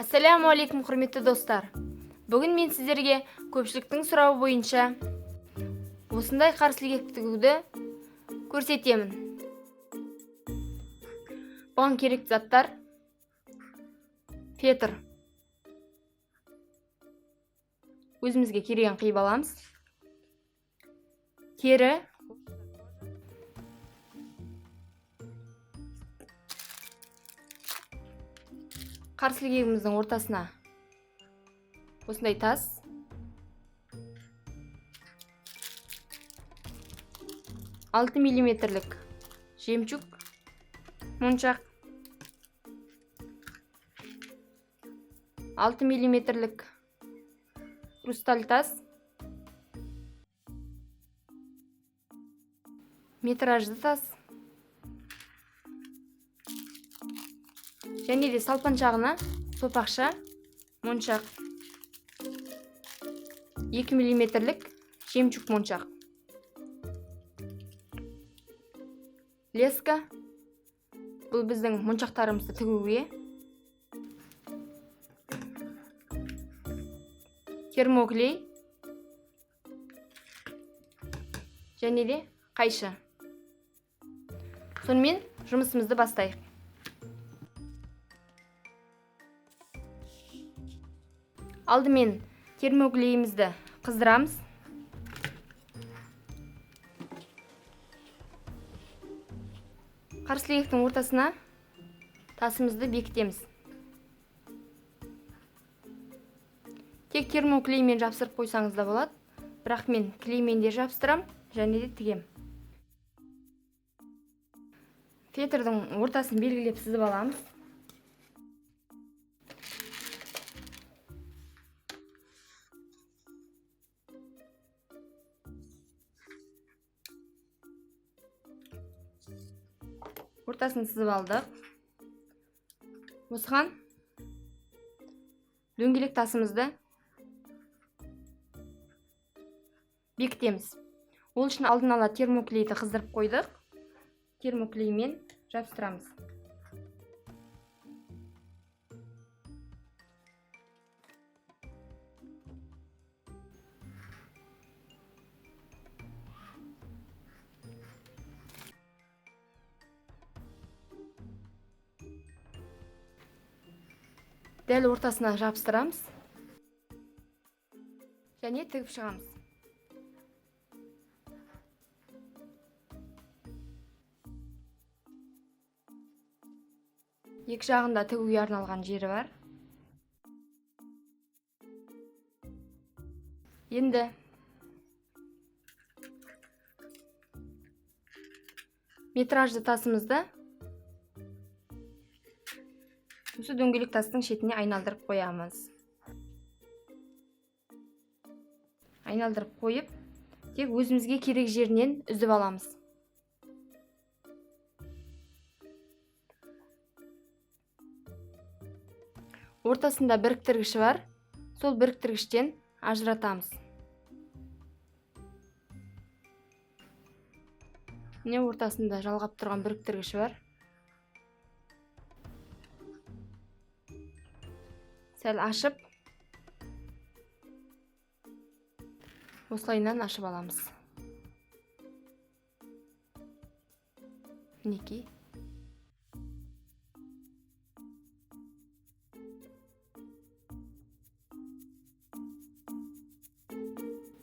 Ассаламу алейкум, құрметті достар. Бүгін мен сіздерге көпшіліктің сұрауы бойынша осындай қарсылық тігуді көрсетемін. Бұған керек заттар: фетр, өзімізге керегін қиып аламыз, тері, қарсылығымыздың ортасына осындай тас, алты миллиметрлік жемчуг, моншақ, 6 миллиметрлік хрусталь тас, метражды тас және де салпаншағына сопақша, моншақ, 2 миллиметрлік жемчуг моншақ, леска, бұл біздің моншақтарымызды тігуге, термоклей және де қайшы. Сонымен жұмысымызды бастайық. Алдымен термоклейімізді қыздырамыз. Қарсылықтың ортасына тасымызды бекітеміз. Тек термоклеймен жапсырып қойсаңыз да болады, бірақ мен клеймен де жапсырам және де тігем. Фетрдің ортасын белгілеп сызып аламыз. Ортасын сызып алдық. Осыған дөңгелек тасымызды бекітеміз. Ол үшін алдын ала термоклейді қыздырып қойдық. Термоклеймен жапсырамыз. Дәл ортасына жапсырамыз және тігіп шығамыз. Екі жағында тігуге арналған жері бар. Енді метражды тасымызды осы дөңгелек тастың шетіне айналдырып қоямыз. Айналдырып қойып, тек өзімізге керек жерінен үзіп аламыз. Ортасында біріктіргіші бар, сол біріктіргіштен ажыратамыз. Міне ортасында жалғап тұрған біріктіргіші бар. Сәл ашып, осылайынан ашып аламыз. Мінекей.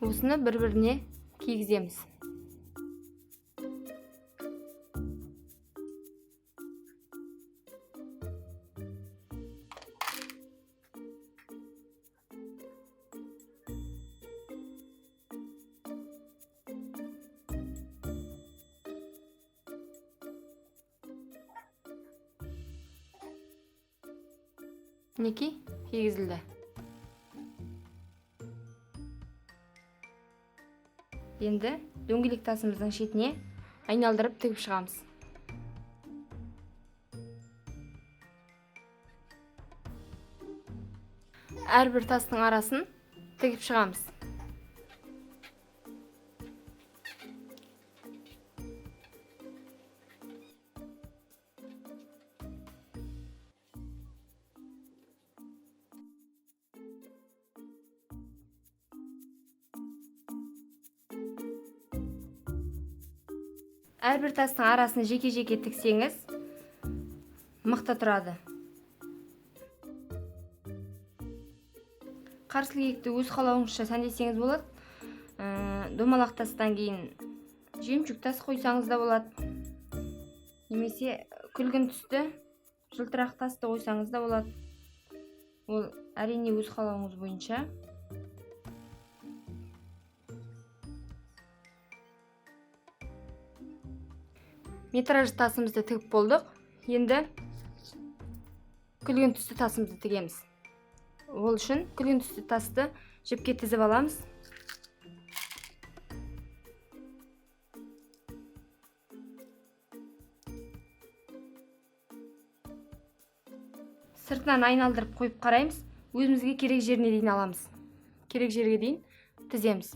Осыны бір-біріне кигіземіз. Мінекей, кигізілді. Енді дөңгелек тасымыздың шетіне айналдырып тігіп шығамыз. Әрбір тастың арасын тігіп шығамыз. Әрбір тастың арасын жеке-жеке тіксеңіз, мықты тұрады. Қарсылы кекті өз қалауыңызша сәндесеңіз болады. Домалақ тастан кейін жемчуг тас қойсаңыз да болады. Немесе күлгін түсті жылтырақ тасты қойсаңыз да болады. Ол әрине өз қалауыңыз бойынша. Метражды тасымызды тігіп болдық. Енді күлгін түсті тасымызды тігеміз. Ол үшін күлгін түсті тасты жіпке тізіп аламыз. Сыртынан айналдырып қойып қараймыз. Өзімізге керек жеріне дейін аламыз. Керек жерге дейін тіземіз.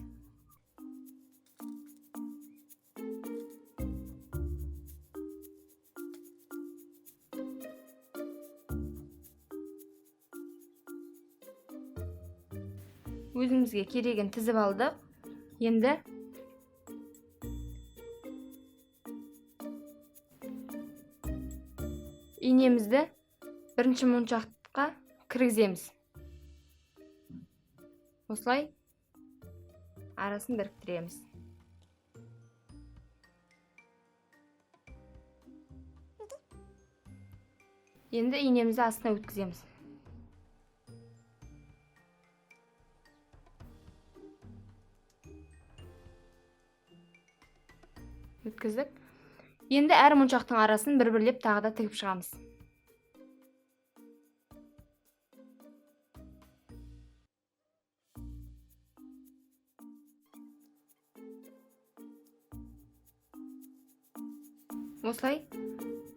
Өзімізге керегін тізіп алдық. Енді инемізді бірінші моншаққа кіргіземіз. Осылай арасын біріктіреміз. Енді инемізді астына өткіземіз. Өткіздік. Енді әр моншақтың арасын бір-бірлеп тағы да тігіп шығамыз. Осылай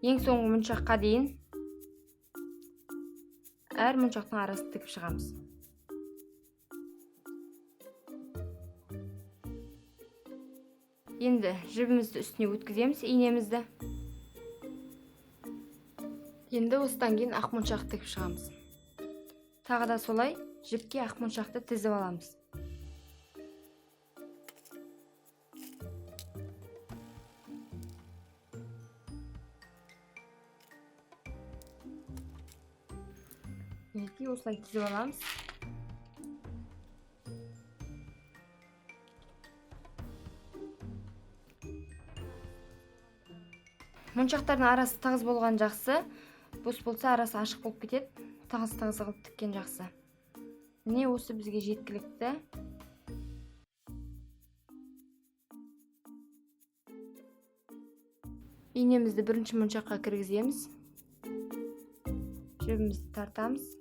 ең соңғы моншаққа дейін әр моншақтың арасын тігіп шығамыз. Енді жібімізді үстіне өткіземіз, инемізді. Енді осыдан кейін ақ моншақ тігіп шығамыз. Тағы да солай жіпке ақ моншақты тізіп аламыз. Осылай тізіп аламыз. Моншақтардың арасы тығыз болған жақсы. Бос болса арасы ашық болып кетеді. Тығыз-тығыз қылып тіккен жақсы. Міне осы бізге жеткілікті. Инемізді бірінші моншаққа кіргіземіз. Жібімізді тартамыз.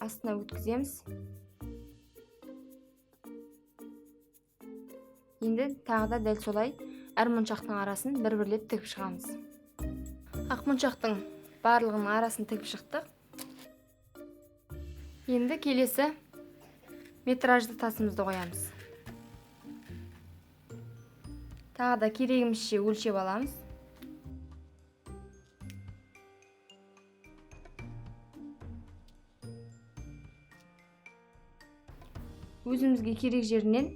Астына өткіземіз. Енді тағы да дәл солай әр моншақтың арасын бір-бірлеп тігіп шығамыз. Ақ моншақтың барлығының арасын тігіп шықтық. Енді келесі метражды тасымызды қоямыз. Тағы да керегімізше өлшеп аламыз. Өзімізге керек жерінен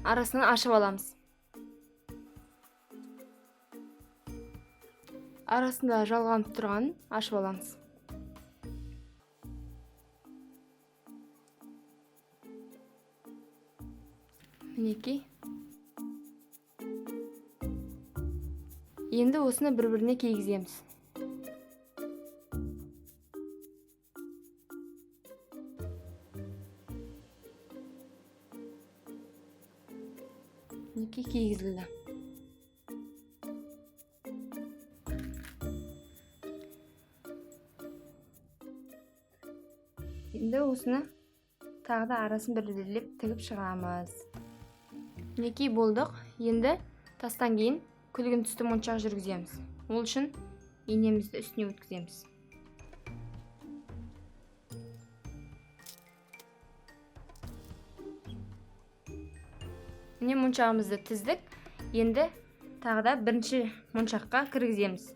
арасынан ашып аламыз. Арасында жалғанып тұрған ашып аламыз. Мінекей. Енді осыны бір-біріне кигіземіз. Мінекей кигізілді. Енді осыны тағы да арасын бір-бірлеп тігіп шығамыз. Мінекей болдық. Енді тастан кейін күлгін түсті моншақ жүргіземіз. Ол үшін инемізді үстіне өткіземіз. Міне моншағымызды тіздік. Енді тағы да бірінші моншаққа кіргіземіз.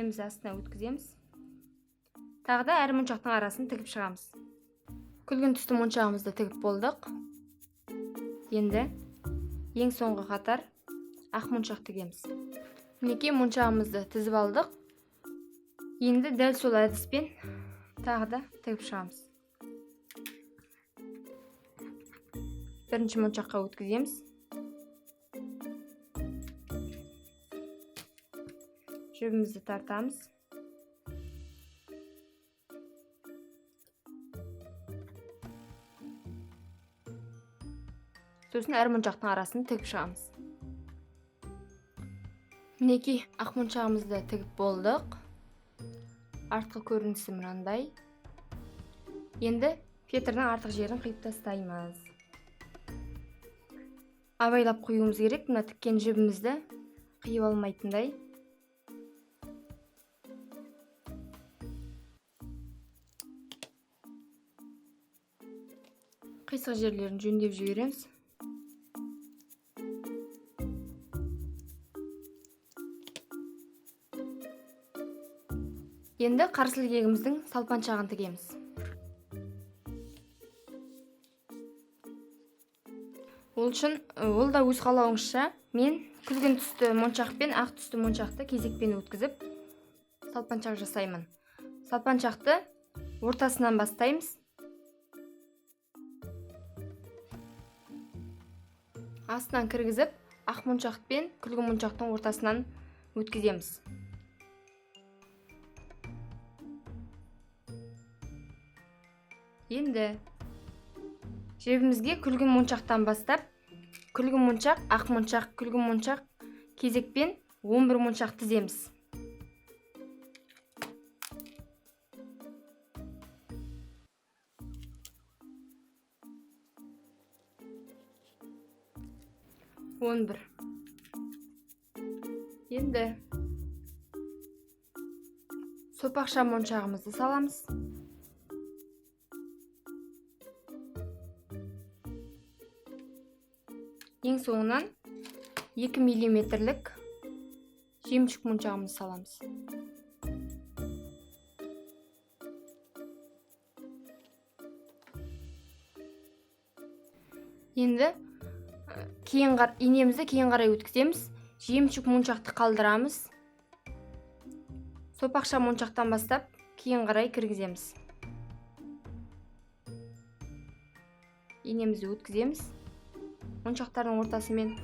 инемізді астына өткіземіз. Тағы да әр моншақтың арасын тігіп шығамыз. Күлгін түсті моншағымызды тігіп болдық. Енді ең соңғы қатар ақ моншақ тігеміз. Мінекей моншағымызды тізіп алдық. Енді дәл сол әдіспен тағы да тігіп шығамыз. Бірінші моншаққа өткіземіз. Жібімізді тартамыз. Сосын әр моншақтың арасын тігіп шығамыз. Мінекей ақ моншағымызды тігіп болдық. Артқы көрінісі мынандай. Енді фетрдің артық жерін қиып тастаймыз. Абайлап қоюымыз керек, мына тіккен жібімізді қиып алмайтындай. Қисық жерлерін жөндеп жібереміз. Енді қарсы ілгегіміздің салпаншағын тігеміз. Ол да өз қалауыңызша, мен күлгін түсті моншақ пен ақ түсті моншақты кезекпен өткізіп салпаншақ жасаймын. Салпаншақты ортасынан бастаймыз. Астынан кіргізіп, ақ моншақ пен күлгін моншақтың ортасынан өткіземіз. Енді жібімізге күлгін моншақтан бастап, күлгін моншақ, ақ моншақ, күлгін моншақ кезекпен 11 моншақ тіземіз. Енді сопақша моншағымызды саламыз. Ең соңынан 2 миллиметрлік жемчуг моншағымызды саламыз. Енді инемізді кейін қарай өткіземіз. Жемчуг моншақты қалдырамыз. Сопақша моншақтан бастап кейін қарай кіргіземіз. Инемізді өткіземіз. Моншақтардың ортасымен.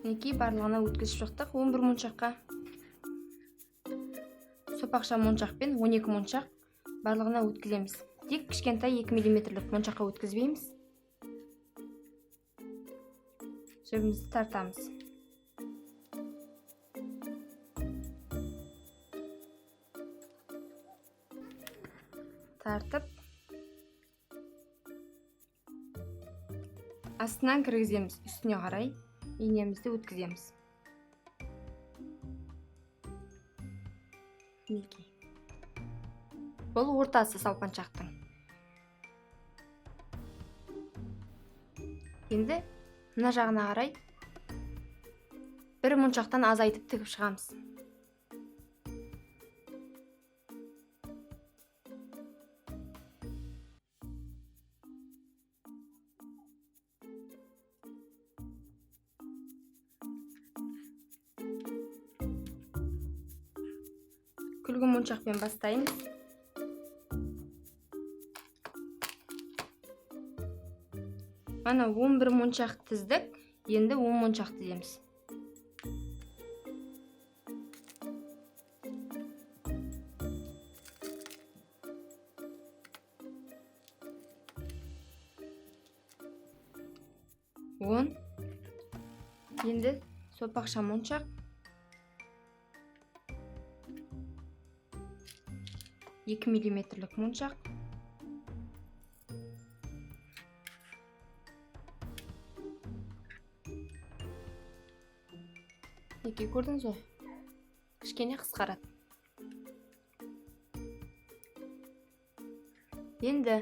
Мінекей барлығына өткізіп шықтық. 11 моншаққа. Сопақша моншақ пен 12 моншақ барлығына өткіземіз. Тек кішкентай 2 миллиметрлік моншаққа өткізбейміз. Жібімізді тартамыз. Тартып, астынан кіргіземіз, үстіне қарай инемізді өткіземіз. Бұл ортасы салпаншақтың. Енді мына жағына қарай бір моншақтан азайтып тігіп шығамыз. Күлгін моншақпен бастаймыз. Ана 11 моншақ тіздік, енді 10 моншақ тіземіз. Енді сопақша моншақ. 2 миллиметрлік моншақ. көрдіңіз ғой, кішкене қысқарады. Енді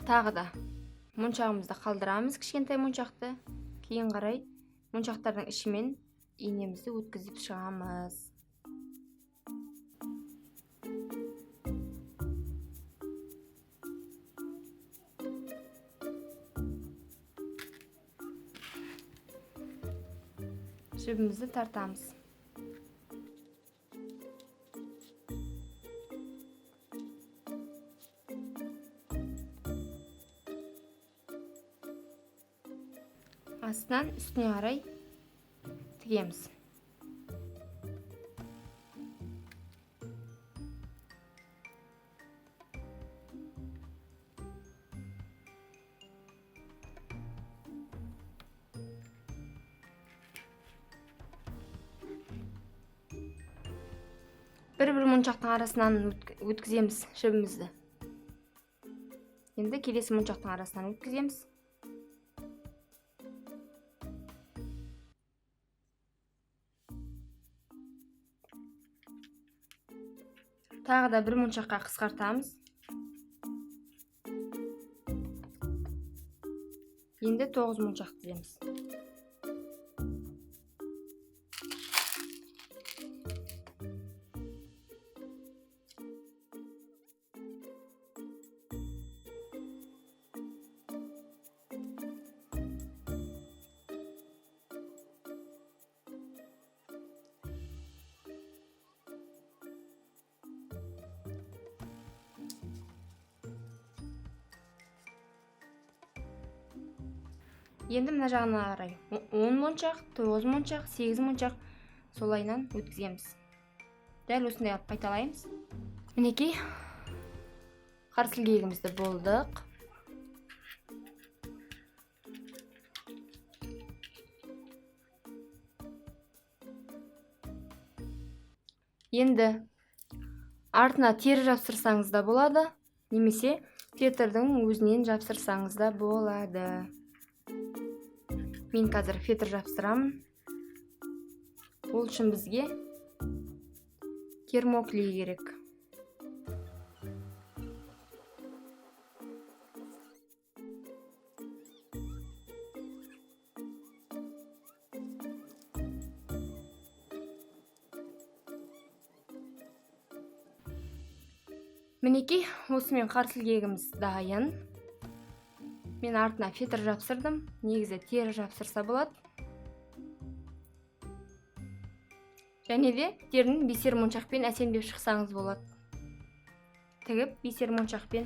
тағы да моншағымызды қалдырамыз, кішкентай моншақты. Кейін қарай моншақтардың ішімен инемізді өткізіп шығамыз. Жібімізді тартамыз. Астынан үстіне қарай тігеміз. Бір-бір моншақтың арасынан өткіземіз жібімізді. Енді келесі моншақтың арасынан өткіземіз. Тағы да бір моншаққа қысқартамыз. Енді 9 моншақ тіземіз. Енді мына жағына қарай 10 моншақ, 9 моншақ, 8 моншақ солайынан өткіземіз. Дәл осындай алып қайталаймыз. Мінекей, қарсы ілгегімізді болдық. Енді артына тері жапсырсаңыз да болады, немесе фетрдің өзінен жапсырсаңыз да болады. Мен қазір фетр жапсырамын. Ол үшін бізге термоклей керек. Мінекей, осымен қарсы ілгегіміз дайын. Мен артына фетр жапсырдым. Негізі тері жапсырса болады. Және де терін бисер моншақпен әсемдеп шықсаңыз болады. Тігіп бисер моншақпен.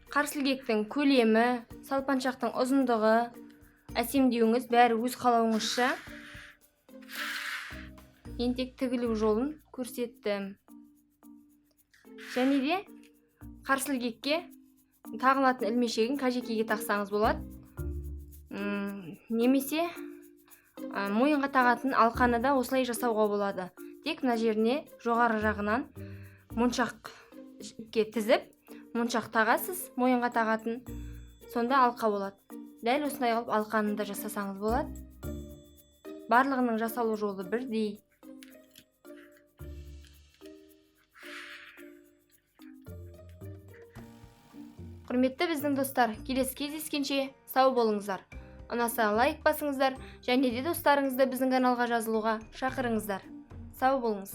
Қарсы ілгектің көлемі, салпаншақтың ұзындығы, әсемдеуіңіз бәрі өз қалауыңызша. Мен тек тігілу жолын көрсеттім. Және де қарсы ілгекке тағылатын ілмешегін кажекеге тақсаңыз болады. Немесе мойынға тағатын алқаны да осылай жасауға болады. Тек мына жеріне жоғары жағынан моншақке тізіп, моншақ тағасыз, мойынға тағатын, сонда алқа болады. Дәл осындай қылып алқаны да жасасаңыз болады. Барлығының жасалу жолы бірдей. Құрметті біздің достар, келесі кездескенше сау болыңыздар. Ұнаса лайк басыңыздар, және де достарыңызды біздің каналға жазылуға шақырыңыздар. Сау болыңыз.